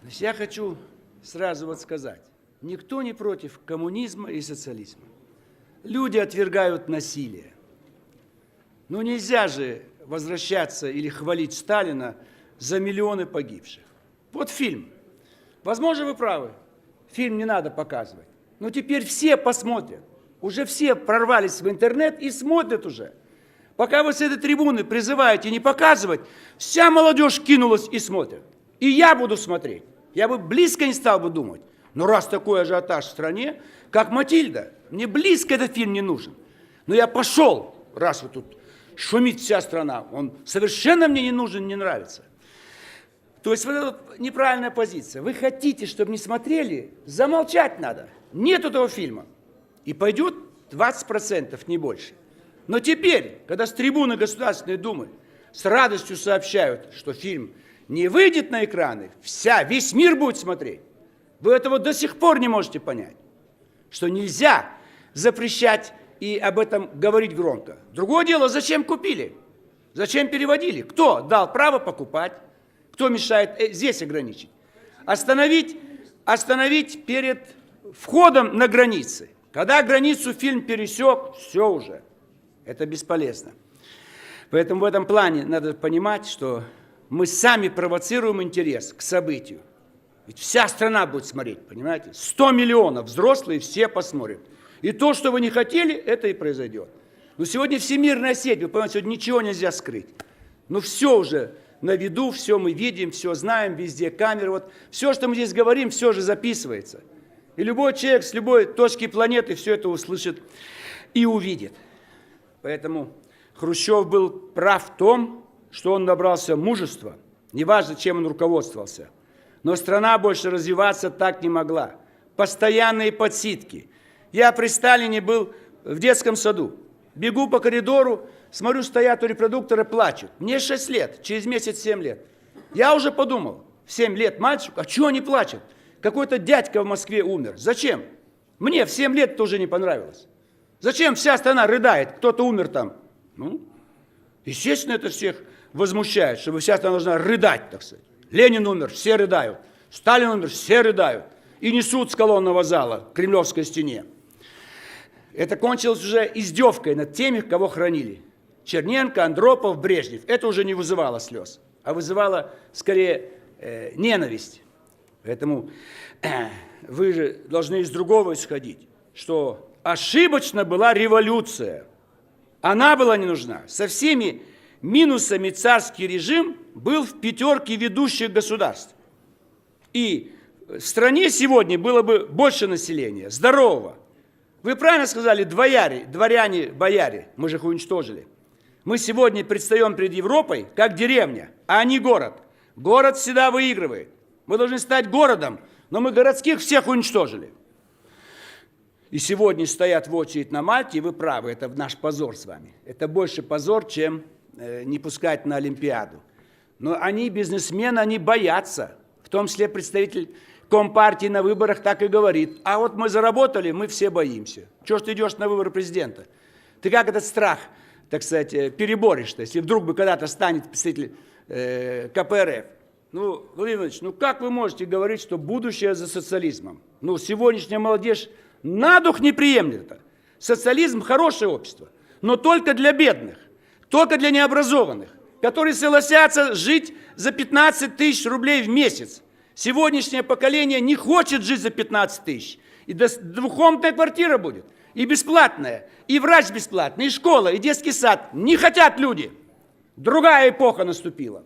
Значит, я хочу сразу вот сказать, никто не против коммунизма и социализма. Люди отвергают насилие. Но нельзя же возвращаться или хвалить Сталина за миллионы погибших. Вот фильм. Возможно, вы правы, фильм не надо показывать. Но теперь все посмотрят. Уже все прорвались в интернет и смотрят уже. Пока вы с этой трибуны призываете не показывать, вся молодежь кинулась и смотрит. И я буду смотреть. Я бы близко не стал бы думать. Но раз такой ажиотаж в стране, как Матильда, мне близко этот фильм не нужен. Но я пошел, раз вот тут шумит вся страна, он совершенно мне не нужен, не нравится. То есть вот эта неправильная позиция. Вы хотите, чтобы не смотрели, замолчать надо. Нет этого фильма. И пойдет 20%, не больше. Но теперь, когда с трибуны Государственной Думы с радостью сообщают, что фильм не выйдет на экраны, весь мир будет смотреть, вы этого до сих пор не можете понять, что нельзя запрещать и об этом говорить громко. Другое дело, зачем купили? Зачем переводили? Кто дал право покупать? Кто мешает здесь ограничить? Остановить перед входом на границы. Когда границу фильм пересек, все уже. Это бесполезно. Поэтому в этом плане надо понимать, что мы сами провоцируем интерес к событию. Ведь вся страна будет смотреть, понимаете? 100 миллионов взрослые все посмотрят. И то, что вы не хотели, это и произойдет. Но сегодня всемирная сеть, вы понимаете, сегодня ничего нельзя скрыть. Ну все уже на виду, все мы видим, все знаем, везде камеры. Вот все, что мы здесь говорим, все же записывается. И любой человек с любой точки планеты все это услышит и увидит. Поэтому Хрущев был прав в том, что он набрался мужества, неважно, чем он руководствовался. Но страна больше развиваться так не могла. Постоянные подсидки. Я при Сталине был в детском саду. Бегу по коридору, смотрю, стоят у репродуктора, плачут. Мне 6 лет, через месяц 7 лет. Я уже подумал, в 7 лет мальчик, а чего они плачут? Какой-то дядька в Москве умер. Зачем? Мне в 7 лет тоже не понравилось. Зачем вся страна рыдает? Кто-то умер там. Ну, естественно, это всех возмущает, что вся страна должна рыдать, так сказать. Ленин умер, все рыдают. Сталин умер, все рыдают. И несут с колонного зала к Кремлевской стене. Это кончилось уже издевкой над теми, кого хранили. Черненко, Андропов, Брежнев. Это уже не вызывало слез, а вызывало, скорее, ненависть. Поэтому вы же должны из другого исходить, что ошибочно была революция. Она была не нужна. Со всеми минусами царский режим был в пятерке ведущих государств. И в стране сегодня было бы больше населения, здорового. Вы правильно сказали, дворяне, бояре, мы же их уничтожили. Мы сегодня предстаем перед Европой как деревня, а не город. Город всегда выигрывает. Мы должны стать городом, но мы городских всех уничтожили. И сегодня стоят в очередь на Мальте, и вы правы, это наш позор с вами. Это больше позор, чем не пускать на Олимпиаду. Но они, бизнесмены, они боятся. В том числе представитель Компартии на выборах так и говорит. А вот мы заработали, мы все боимся. Чего ж ты идешь на выборы президента? Ты как этот страх, так сказать, переборешь-то, если вдруг бы когда-то станет представитель КПРФ? Ну, Владимир Владимирович, ну как вы можете говорить, что будущее за социализмом? Ну, сегодняшняя молодежь на дух не приемлет это. Социализм – хорошее общество, но только для бедных, только для необразованных, которые согласятся жить за 15 тысяч рублей в месяц. Сегодняшнее поколение не хочет жить за 15 тысяч. И двухкомнатная квартира будет, и бесплатная, и врач бесплатный, и школа, и детский сад. Не хотят люди. Другая эпоха наступила.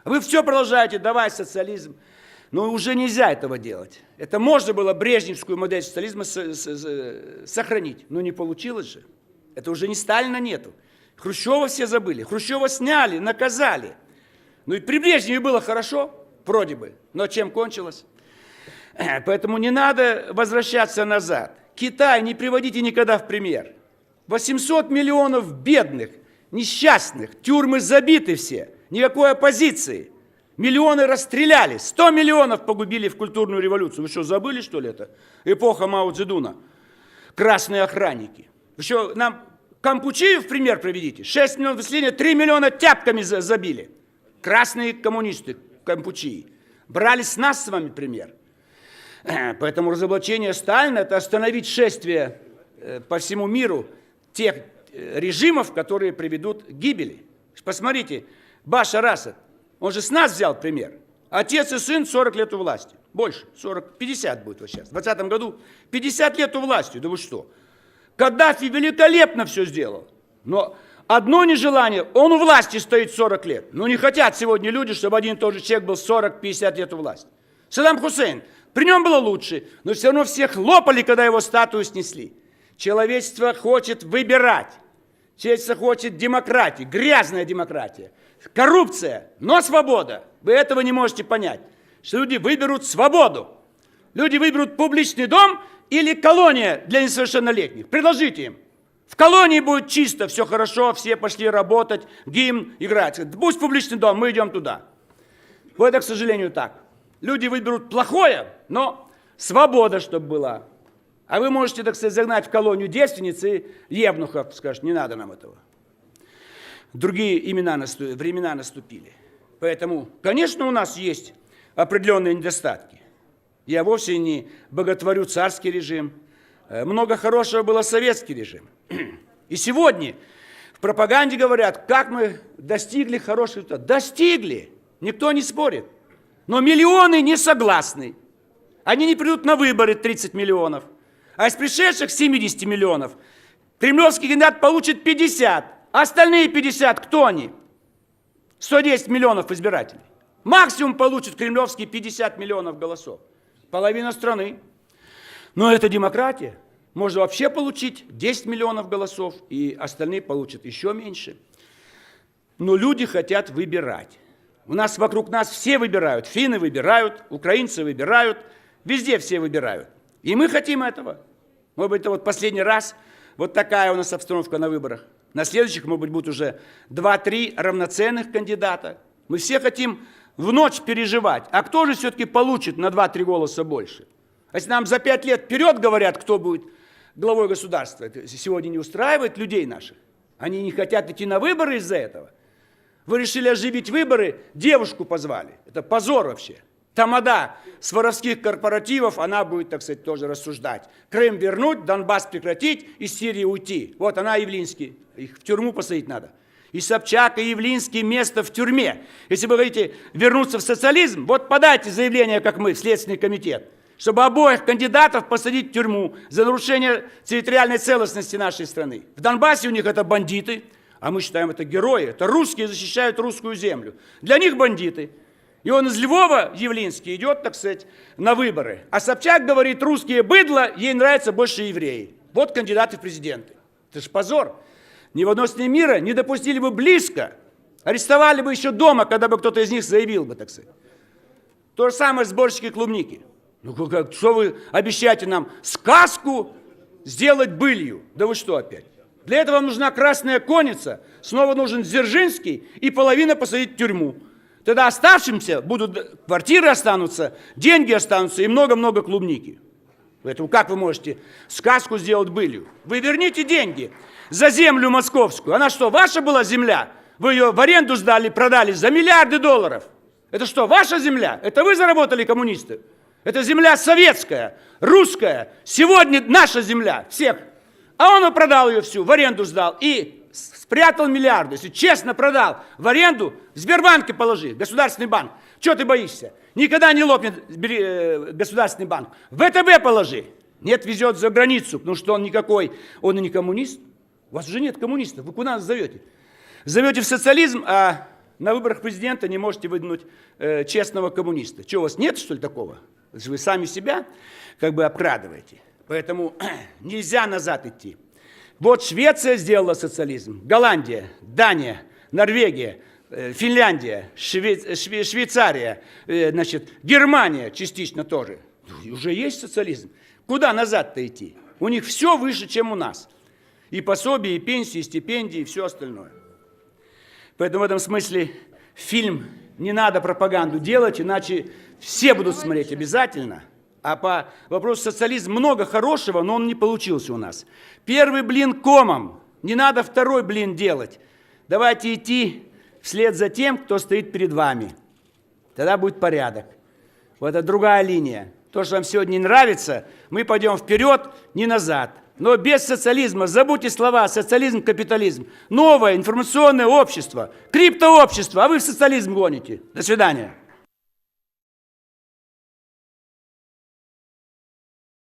Вы все продолжаете, давай социализм. Но уже нельзя этого делать. Это можно было брежневскую модель социализма сохранить, но не получилось же. Это уже не Сталина нету. Хрущева все забыли. Хрущева сняли, наказали. Ну и при Брежневе было хорошо, вроде бы. Но чем кончилось? Поэтому не надо возвращаться назад. Китай не приводите никогда в пример. 800 миллионов бедных, несчастных, тюрьмы забиты все, никакой оппозиции. Миллионы расстреляли, 100 миллионов погубили в культурную революцию. Вы что, забыли, что ли, это? Эпоха Мао Цзэдуна. Красные охранники. Вы что, нам Кампучию в пример приведите? 6 миллионов населения, 3 миллиона тяпками забили. Красные коммунисты Кампучии. Брали с нас с вами пример. Поэтому разоблачение Сталина – это остановить шествие по всему миру тех режимов, которые приведут к гибели. Посмотрите, Башар Асад, он же с нас взял пример. Отец и сын 40 лет у власти. Больше, 40, 50 будет вот сейчас. В 2020 году 50 лет у власти. Да вы что? Каддафи великолепно все сделал. Но одно нежелание, он у власти стоит 40 лет. Но не хотят сегодня люди, чтобы один и тот же человек был 40-50 лет у власти. Саддам Хусейн, при нем было лучше, но все равно всех лопали, когда его статую снесли. Человечество хочет выбирать. Человечество хочет демократии, грязная демократия. Коррупция, но свобода. Вы этого не можете понять. Что люди выберут свободу. Люди выберут публичный дом или колония для несовершеннолетних. Предложите им. В колонии будет чисто, все хорошо, все пошли работать, гимн играть. Пусть публичный дом, мы идем туда. Вот это, к сожалению, так. Люди выберут плохое, но свобода, чтобы была. А вы можете, так сказать, загнать в колонию девственниц и евнухов, скажут, не надо нам этого. Другие времена наступили. Поэтому, конечно, у нас есть определенные недостатки. Я вовсе не боготворю царский режим. Много хорошего было советский режим. И сегодня в пропаганде говорят, как мы достигли хороших результатов. Достигли, никто не спорит. Но миллионы не согласны. Они не придут на выборы 30 миллионов. А из пришедших 70 миллионов кремлевский кандидат получит 50. А остальные 50 кто они? 110 миллионов избирателей. Максимум получит кремлевские 50 миллионов голосов. Половина страны. Но это демократия. Можно вообще получить 10 миллионов голосов, и остальные получат еще меньше. Но люди хотят выбирать. Вокруг нас все выбирают. Финны выбирают, украинцы выбирают. Везде все выбирают. И мы хотим этого. Может быть, это вот последний раз. Вот такая у нас обстановка на выборах. На следующих, может быть, будет уже 2-3 равноценных кандидата. Мы все хотим в ночь переживать. А кто же все-таки получит на 2-3 голоса больше? Если нам за 5 лет вперед говорят, кто будет главой государства, это сегодня не устраивает людей наших. Они не хотят идти на выборы из-за этого. Вы решили оживить выборы, девушку позвали. Это позор вообще. Тамада с воровских корпоративов, она будет, так сказать, тоже рассуждать. Крым вернуть, Донбасс прекратить, из Сирии уйти. Вот она, Явлинский. Их в тюрьму посадить надо. И Собчак, и Явлинский место в тюрьме. Если вы хотите вернуться в социализм, вот подайте заявление, как мы, в Следственный комитет, чтобы обоих кандидатов посадить в тюрьму за нарушение территориальной целостности нашей страны. В Донбассе у них это бандиты, а мы считаем это герои. Это русские защищают русскую землю. Для них бандиты. И он из Львова, Явлинский, идет, так сказать, на выборы. А Собчак говорит, русские быдло, ей нравятся больше евреи. Вот кандидаты в президенты. Это ж позор. Ни в одной стране мира не допустили бы близко. Арестовали бы еще дома, когда бы кто-то из них заявил бы, так сказать. То же самое сборщики клубники. Ну, что вы обещаете нам сказку сделать былью? Да вы что опять? Для этого нужна красная конница, снова нужен Дзержинский и половина посадить в тюрьму. Тогда оставшимся будут квартиры останутся, деньги останутся и много-много клубники. Поэтому как вы можете сказку сделать былью? Вы верните деньги за землю московскую. Она что, ваша была земля? Вы ее в аренду сдали, продали за миллиарды долларов. Это что, ваша земля? Это вы заработали, коммунисты? Это земля советская, русская. Сегодня наша земля, всех. А он продал ее всю, в аренду сдал и спрятал миллиарды. Если честно продал в аренду, в Сбербанке положи, государственный банк. Чего ты боишься? Никогда не лопнет государственный банк. В ВТБ положи. Нет, везет за границу, потому что он никакой, он и не коммунист. У вас уже нет коммунистов, вы куда нас зовете? Зовете в социализм, а на выборах президента не можете выдвинуть честного коммуниста. Что, у вас нет, что ли, такого? Вы сами себя как бы обкрадываете. Поэтому нельзя назад идти. Вот Швеция сделала социализм, Голландия, Дания, Норвегия, Финляндия, Швейцария, значит, Германия частично тоже. Уже есть социализм. Куда назад-то идти? У них все выше, чем у нас. И пособия, и пенсии, и стипендии, и все остальное. Поэтому в этом смысле фильм не надо пропаганду делать, иначе все будут смотреть обязательно. А по вопросу социализма много хорошего, но он не получился у нас. Первый блин комом. Не надо второй блин делать. Давайте идти вслед за тем, кто стоит перед вами. Тогда будет порядок. Вот это другая линия. То, что вам сегодня не нравится, мы пойдем вперед, не назад. Но без социализма, забудьте слова, социализм, капитализм. Новое информационное общество, криптообщество, а вы в социализм гоните. До свидания.